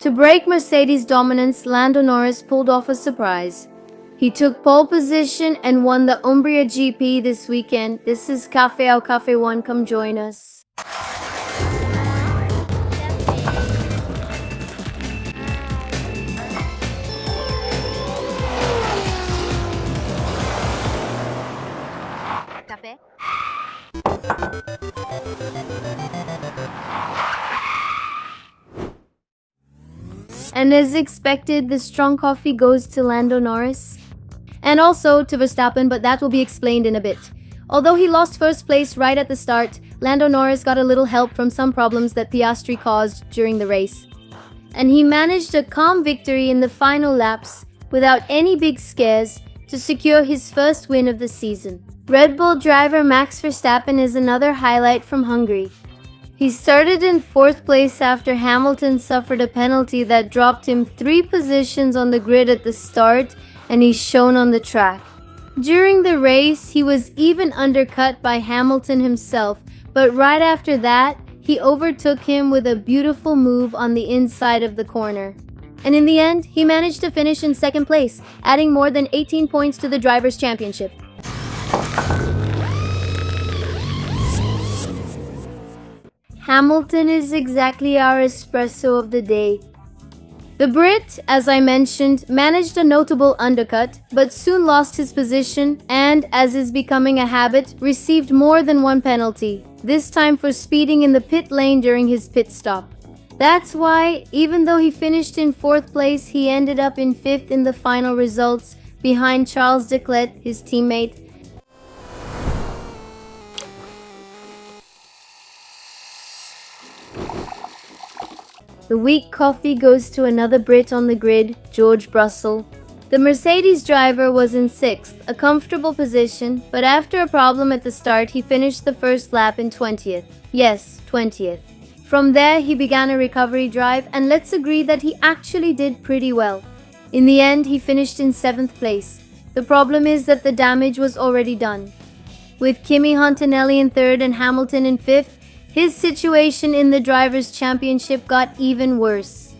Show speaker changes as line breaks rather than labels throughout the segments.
To break Mercedes' dominance, Lando Norris pulled off a surprise. He took pole position and won the Umbria GP this weekend. This is Cafe au Cafe 1, come join us.
Cafe.
And as expected, the strong coffee goes to Lando Norris. And also to Verstappen, but that will be explained in a bit. Although he lost first place right at the start, Lando Norris got a little help from some problems that Piastri caused during the race. And he managed a calm victory in the final laps without any big scares to secure his first win of the season. Red Bull driver Max Verstappen is another highlight from Hungary. He started in 4th place after Hamilton suffered a penalty that dropped him 3 positions on the grid at the start, and he's shown on the track. During the race, he was even undercut by Hamilton himself, but right after that, he overtook him with a beautiful move on the inside of the corner. And in the end, he managed to finish in 2nd place, adding more than 18 points to the Drivers' Championship. Hamilton is exactly our espresso of the day. The Brit, as I mentioned, managed a notable undercut, but soon lost his position and, as is becoming a habit, received more than one penalty, this time for speeding in the pit lane during his pit stop. That's why, even though he finished in 4th place, he ended up in 5th in the final results, behind Charles Leclerc, his teammate. The weak coffee goes to another Brit on the grid, George Russell. The Mercedes driver was in 6th, a comfortable position, but after a problem at the start, he finished the first lap in 20th. Yes, 20th. From there, he began a recovery drive, and let's agree that he actually did pretty well. In the end, he finished in 7th place. The problem is that the damage was already done. With Kimi Antonelli in 3rd and Hamilton in 5th, his situation in the Drivers' Championship got even worse.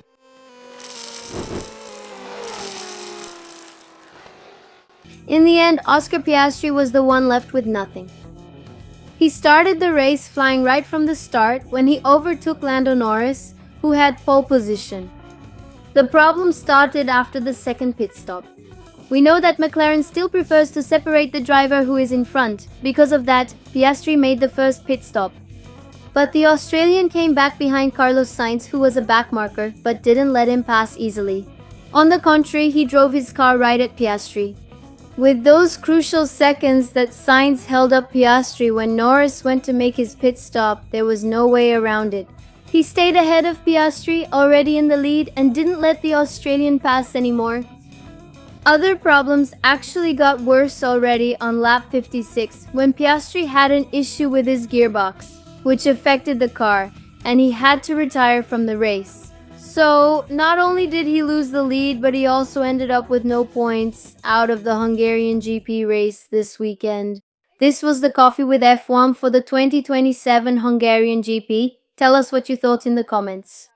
In the end, Oscar Piastri was the one left with nothing. He started the race flying right from the start when he overtook Lando Norris, who had pole position. The problem started after the 2nd pit stop. We know that McLaren still prefers to separate the driver who is in front. Because of that, Piastri made the first pit stop. But the Australian came back behind Carlos Sainz, who was a backmarker, but didn't let him pass easily. On the contrary, he drove his car right at Piastri. With those crucial seconds that Sainz held up Piastri when Norris went to make his pit stop, there was no way around it. He stayed ahead of Piastri, already in the lead, and didn't let the Australian pass anymore. Other problems actually got worse already on lap 56, when Piastri had an issue with his gearbox, which affected the car, and he had to retire from the race. So, not only did he lose the lead, but he also ended up with no points out of the Hungarian GP race this weekend. This was the Coffee with F1 for the 2027 Hungarian GP. Tell us what you thought in the comments.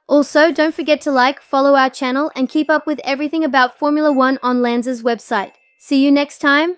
Also, don't forget to like, follow our channel, and keep up with everything about Formula 1 on Lanza's website. See you next time.